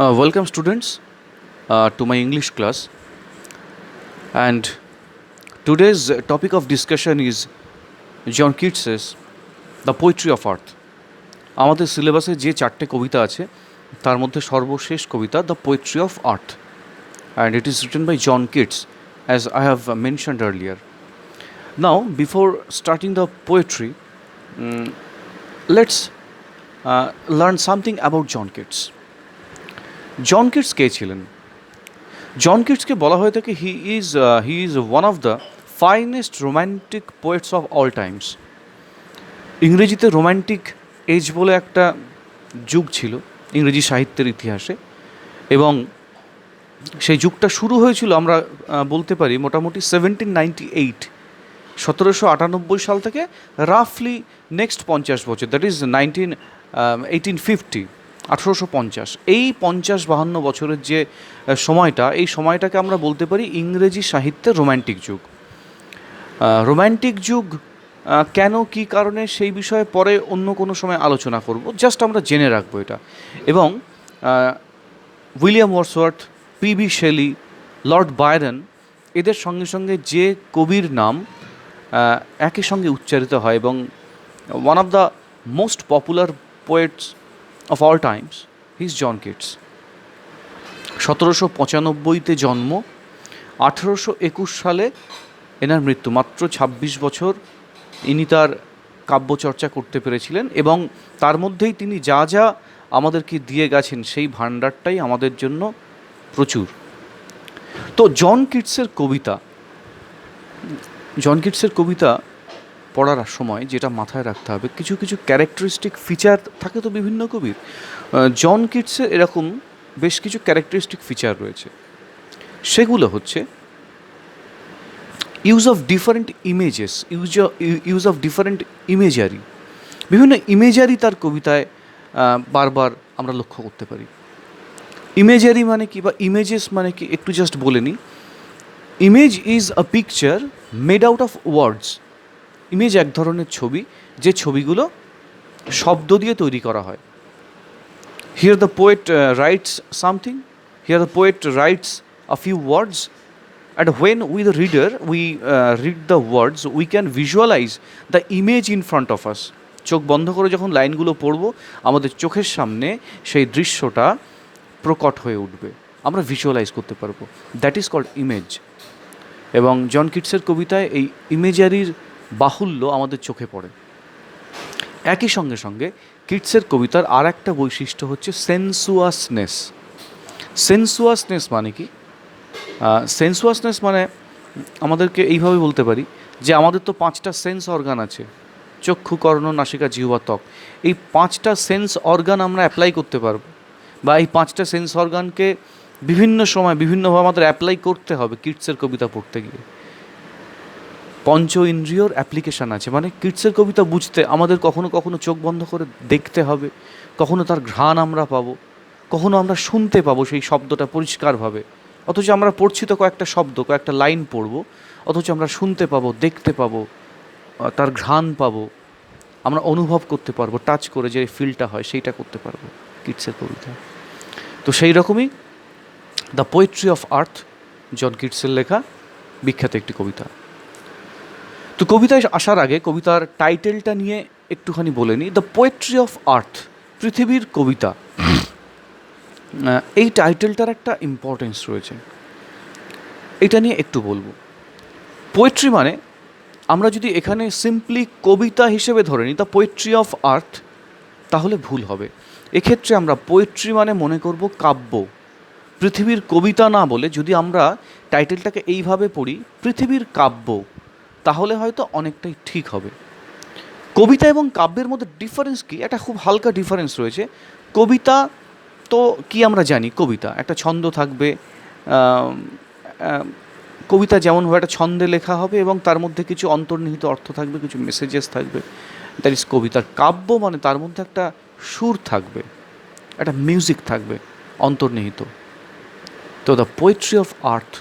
Welcome students to my English class, and today's topic of discussion is John Keats's The Poetry of Earth. আমাদের সিলেবাসে যে চারটে কবিতা আছে তার মধ্যে সর্বশেষ কবিতা the poetry of earth, and it is written by John Keats, as I have mentioned earlier. Now, before starting the poetry, let's learn something about John Keats. John Keats কে ছিলেন? জন কিটসকে বলা হয়ে থাকে he is one of the finest romantic poets of all times. ইংরেজিতে romantic age বলে একটা যুগ ছিল ইংরেজি সাহিত্যের ইতিহাসে, এবং সেই যুগটা শুরু হয়েছিল আমরা বলতে পারি মোটামুটি 1798 সাল থেকে রাফলি নেক্সট 50 বছর, দ্যাট ইজ 1850 1850। এই 50-52 বছরের যে সময়টা, এই সময়টাকে আমরা বলতে পারি ইংরেজি সাহিত্যের রোম্যান্টিক যুগ। রোম্যান্টিক যুগ কেন, কী কারণে, সেই বিষয়ে পরে অন্য কোনো সময় আলোচনা করব, জাস্ট আমরা জেনে রাখবো এটা। এবং William Wordsworth, PB Shelley, Lord Byron, এদের সঙ্গে সঙ্গে যে কবির নাম একই সঙ্গে উচ্চারিত হয়, এবং one of the most popular poets of all times, he is John Keats. 1795-তে জন্ম, 1821 সালে এনার মৃত্যু। মাত্র 26 বছর ইনি তার কাব্যচর্চা করতে পেরেছিলেন, এবং তার মধ্যেই তিনি যা যা আমাদেরকে দিয়ে গেছেন সেই ভাণ্ডারটাই আমাদের জন্য প্রচুর। তো জন কিটসের কবিতা পড়ার সময় যেটা মাথায় রাখতে হবে, কিছু কিছু ক্যারেক্টারিস্টিক ফিচার থাকে তো বিভিন্ন কবির। জন কিটসের এরকম বেশ কিছু ক্যারেক্টারিস্টিক ফিচার রয়েছে। সেগুলো হচ্ছে use of different images, use of different imagery. বিভিন্ন ইমেজারি তার কবিতায় বারবার আমরা লক্ষ্য করতে পারি। ইমেজারি মানে কি, বা ইমেজেস মানে কি, একটু জাস্ট বলে নিই। Image is a picture made out of words. Image এক ধরনের ছবি, যে ছবিগুলো শব্দ দিয়ে তৈরি করা হয়। Here the poet writes something, here the poet writes a few words, and when we the reader we read the words we can visualize the image in front of us. চোখ বন্ধ করে যখন লাইনগুলো পড়ব, আমাদের চোখের সামনে সেই দৃশ্যটা প্রকট হয়ে উঠবে, আমরা ভিজুয়ালাইজ করতে পারবো। That is called image. এবং জন কিটসের কবিতায় এই ইমেজারির বাহুল্য আমাদের চোখে পড়ে। একই সঙ্গে সঙ্গে কিটসের কবিতার আর একটা বৈশিষ্ট্য হচ্ছে সেন্সুয়াসনেস। সেন্সুয়াসনেস মানে কি? সেন্সুয়াসনেস মানে আমাদেরকে এইভাবে বলতে পারি যে আমাদের তো 5টা সেন্স অর্গান আছে, চক্ষু, কর্ণ, নাসিকা, জিহ্বা, ত্বক। এই 5টা সেন্স অর্গান আমরা অ্যাপ্লাই করতে পারবো, বা এই 5টা সেন্স অর্গানকে বিভিন্ন সময় বিভিন্নভাবে আমাদের অ্যাপ্লাই করতে হবে কিটসের কবিতা পড়তে গিয়ে। পঞ্চ ইন্দ্রিয়র অ্যাপ্লিকেশান আছে, মানে কিটসের কবিতা বুঝতে আমাদের কখনো কখনো চোখ বন্ধ করে দেখতে হবে, কখনো তার ঘ্রাণ আমরা পাবো, কখনো আমরা শুনতে পাবো সেই শব্দটা পরিষ্কারভাবে। অথচ আমরা পড়ছি তো কয়েকটা শব্দ, কয়েকটা লাইন পড়বো, অথচ আমরা শুনতে পাবো, দেখতে পাবো, তার ঘ্রাণ পাবো, আমরা অনুভব করতে পারবো, টাচ করে যে ফিলটা হয় সেইটা করতে পারবো কিটসের কবিতা। তো সেই রকমই দ্য পোয়েট্রি অফ আর্থ, জন কিটসের লেখা বিখ্যাত একটি কবিতা। তো কবিতায় আসার আগে কবিতার টাইটেলটা নিয়ে একটুখানি বলে নিই। দ্য পোয়েট্রি অফ আর্থ, পৃথিবীর কবিতা। এই টাইটেলটার একটা ইম্পর্টেন্স রয়েছে, এটা নিয়ে একটু বলবো। পোয়েট্রি মানে আমরা যদি এখানে সিম্পলি কবিতা হিসেবে ধরে নিই দ্য পোয়েট্রি অফ আর্থ, তাহলে ভুল হবে। এক্ষেত্রে আমরা পোয়েট্রি মানে মনে করব কাব্য। পৃথিবীর কবিতা না বলে যদি আমরা টাইটেলটাকে এইভাবে পড়ি, পৃথিবীর কাব্য, তাহলে হয়তো অনেকটাই ঠিক হবে। কবিতা এবং কাব্যের মধ্যে ডিফারেন্স কি? একটা খুব হালকা ডিফারেন্স রয়েছে। কবিতা তো কি আমরা জানি, কবিতা একটা ছন্দ থাকবে, কবিতা যেমনভাবে একটা ছন্দে লেখা হবে এবং তার মধ্যে কিছু অন্তর্নিহিত অর্থ থাকবে, কিছু মেসেজেস থাকবে, দ্যাট ইজ কবিতার। কাব্য মানে তার মধ্যে একটা সুর থাকবে, একটা মিউজিক থাকবে অন্তর্নিহিত। তো দ্য পোয়েট্রি অফ আর্থ,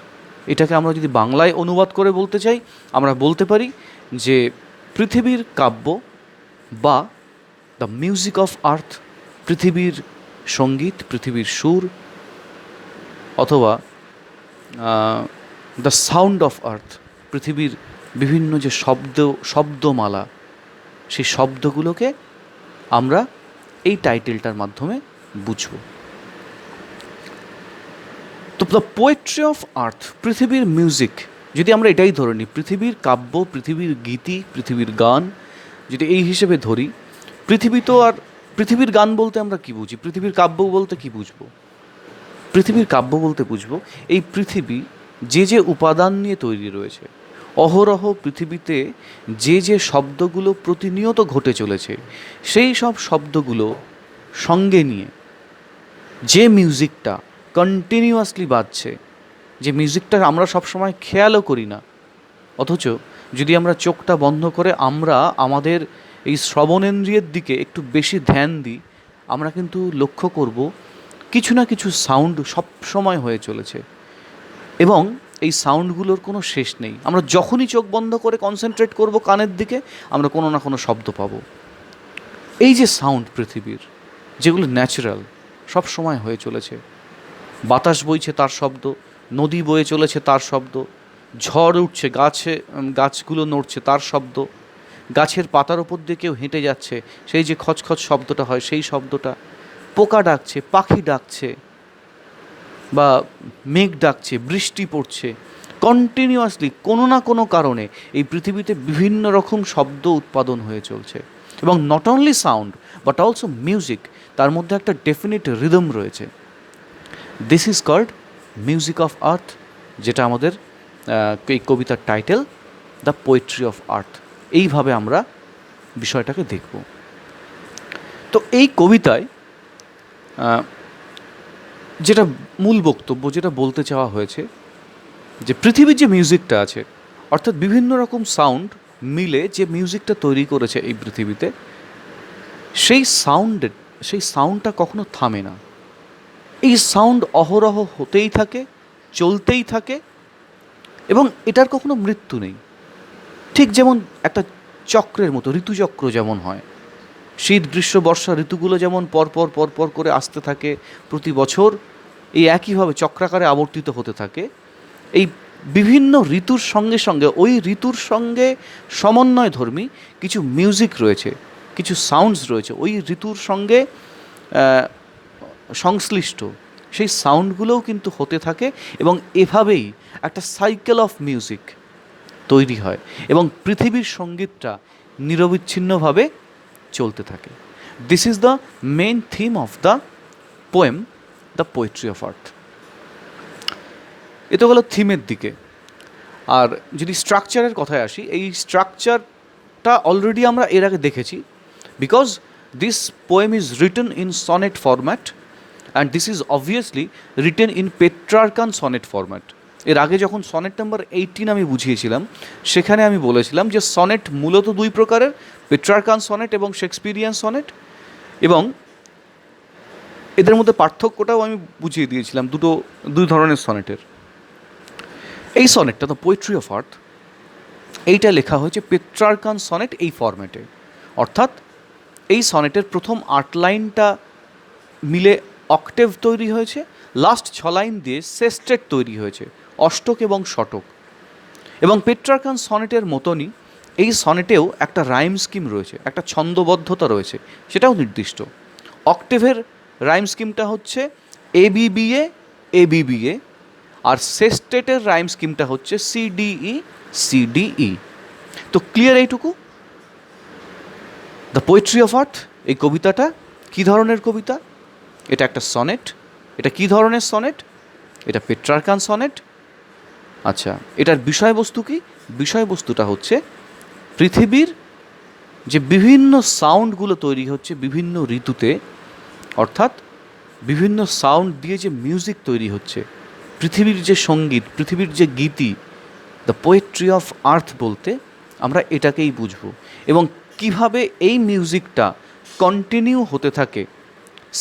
এটাকে আমরা যদি বাংলায় অনুবাদ করে বলতে চাই, আমরা বলতে পারি যে পৃথিবীর কাব্য বা দ্য মিউজিক অফ আর্থ, পৃথিবীর সঙ্গীত, পৃথিবীর সুর, অথবা দ্য সাউন্ড অফ আর্থ, পৃথিবীর বিভিন্ন যে শব্দমালা, সেই শব্দগুলোকে আমরা এই টাইটেলটার মাধ্যমে বুঝব। তো দ্য পোয়েট্রি অফ আর্থ, পৃথিবীর মিউজিক, যদি আমরা এটাই ধরে নিই, পৃথিবীর কাব্য, পৃথিবীর গীতি, পৃথিবীর গান যদি এই হিসেবে ধরি, পৃথিবী তো আর পৃথিবীর গান বলতে আমরা কি বুঝি, পৃথিবীর কাব্য বলতে কি বুঝবো? পৃথিবীর কাব্য বলতে বুঝবো এই পৃথিবী যে যে উপাদান নিয়ে তৈরি রয়েছে, অহরহ পৃথিবীতে যে যে শব্দগুলো প্রতিনিয়ত ঘটে চলেছে, সেই সব শব্দগুলো সঙ্গে নিয়ে যে মিউজিকটা কন্টিনিউয়াসলি বাজছে, যে মিউজিকটা আমরা সবসময় খেয়ালও করি না, অথচ যদি আমরা চোখটা বন্ধ করে আমরা আমাদের এই শ্রবণেন্দ্রিয়ের দিকে একটু বেশি ধ্যান দিই, আমরা কিন্তু লক্ষ্য করব কিছু না কিছু সাউন্ড সব সময় হয়ে চলেছে এবং এই সাউন্ডগুলোর কোনো শেষ নেই। আমরা যখনই চোখ বন্ধ করে কনসেন্ট্রেট করব কানের দিকে, আমরা কোনো না কোনো শব্দ পাবো। এই যে সাউন্ড পৃথিবীর, যেগুলো ন্যাচারাল, সব সময় হয়ে চলেছে, বাতাস বইছে তার শব্দ, নদী বয়ে চলেছে তার শব্দ, ঝড় উঠছে, গাছগুলো নড়ছে তার শব্দ, গাছের পাতার ওপর দিয়ে কেউ হেঁটে যাচ্ছে, সেই যে খচখচ শব্দটা হয় সেই শব্দটা, পোকা ডাকছে, পাখি ডাকছে, বা মেঘ ডাকছে, বৃষ্টি পড়ছে, কন্টিনিউয়াসলি কোনো না কোনো কারণে এই পৃথিবীতে বিভিন্ন রকম শব্দ উৎপাদন হয়ে চলছে। এবং not only sound but also music, তার মধ্যে একটা ডেফিনিট রিদম রয়েছে। This is called music of earth, যেটা আমাদের এই কবিতার title, the poetry of earth. এইভাবে আমরা বিষয়টাকে দেখব। তো এই কবিতায় যেটা মূল বক্তব্য, যেটা বলতে চাওয়া হয়েছে, যে পৃথিবীর যে মিউজিকটা আছে, অর্থাৎ বিভিন্ন রকম সাউন্ড মিলে যে মিউজিকটা তৈরি করেছে এই পৃথিবীতে, সেই সাউন্ডটা কখনো থামে না। এই সাউন্ড অহরহ হতেই থাকে, চলতেই থাকে, এবং এটার কখনো মৃত্যু নেই। ঠিক যেমন একটা চক্রের মতো, ঋতুচক্র যেমন হয়, শীত গ্রীষ্ম বর্ষা ঋতুগুলো যেমন পরপর করে আসতে থাকে প্রতি বছর, এই একইভাবে চক্রাকারে আবর্তিত হতে থাকে। এই বিভিন্ন ঋতুর সঙ্গে সঙ্গে ওই ঋতুর সঙ্গে সমন্বয়ধর্মী কিছু মিউজিক রয়েছে, কিছু সাউন্ডস রয়েছে ওই ঋতুর সঙ্গে সংশ্লিষ্ট, সেই সাউন্ডগুলোও কিন্তু হতে থাকে, এবং এভাবেই একটা সাইকেল অফ মিউজিক তৈরি হয় এবং পৃথিবীর সঙ্গীতটা নিরবিচ্ছিন্নভাবে চলতে থাকে। This is the main theme of the poem the poetry of earth. এ তো গেল থিমের দিকে। আর যদি স্ট্রাকচারের কথায় আসি, এই স্ট্রাকচারটা অলরেডি আমরা এর আগে দেখেছি, because this poem is written in sonnet format and this is obviously written in Petrarchan sonnet format. এর আগে যখন সনেট নাম্বার 18 আমি বুঝিয়েছিলাম, সেখানে আমি বলেছিলাম যে সনেট মূলত দুই প্রকারের, পেট্রার্কান সনেট এবং শেক্সপিরিয়ান সনেট, এবং এদের মধ্যে পার্থক্যটাও আমি বুঝিয়ে দিয়েছিলাম দুই ধরনের সনেটের। এই সনেটটা, দ্য পোয়েট্রি অফ আর্থ, এইটা লেখা হয়েছে পেট্রার্কান সনেট এই ফরম্যাটে, অর্থাৎ এই সনেটের প্রথম 8 লাইনটা মিলে অক্টেভ তৈরি হয়েছে, লাস্ট 6 লাইন দিয়ে সেস্টেট তৈরি হয়েছে, অষ্টক এবং শতক। এবং পেট্রার্কান সনেটের মতনই এই সনেটেও একটা রাইম স্কিম রয়েছে, একটা ছন্দবদ্ধতা রয়েছে, সেটাও নির্দিষ্ট। অক্টেভের রাইম স্কিমটা হচ্ছে ABBA ABBA, আর সেস্টেটের রাইম স্কিমটা হচ্ছে CDE CDE। তো ক্লিয়ার এইটুকু? দ্য পোয়েট্রি অফ আর্থ, এই কবিতাটা কী ধরনের কবিতা? এটা একটা সনেট। এটা কী ধরনের সনেট? এটা পেট্রার্কান সনেট। আচ্ছা, এটার বিষয়বস্তু কি? বিষয়বস্তুটা হচ্ছে পৃথিবীর যে বিভিন্ন সাউন্ডগুলো তৈরি হচ্ছে বিভিন্ন ঋতুতে, অর্থাৎ বিভিন্ন সাউন্ড দিয়ে যে মিউজিক তৈরি হচ্ছে, পৃথিবীর যে সঙ্গীত, পৃথিবীর যে গীতি, দ্য পোয়েট্রি অফ আর্থ বলতে আমরা এটাকেই বুঝব, এবং কিভাবে এই মিউজিকটা কন্টিনিউ হতে থাকে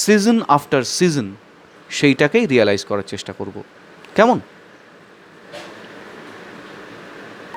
সিজন আফটার সিজন, সেইটাকেই রিয়ালাইজ করার চেষ্টা করব। কেমন?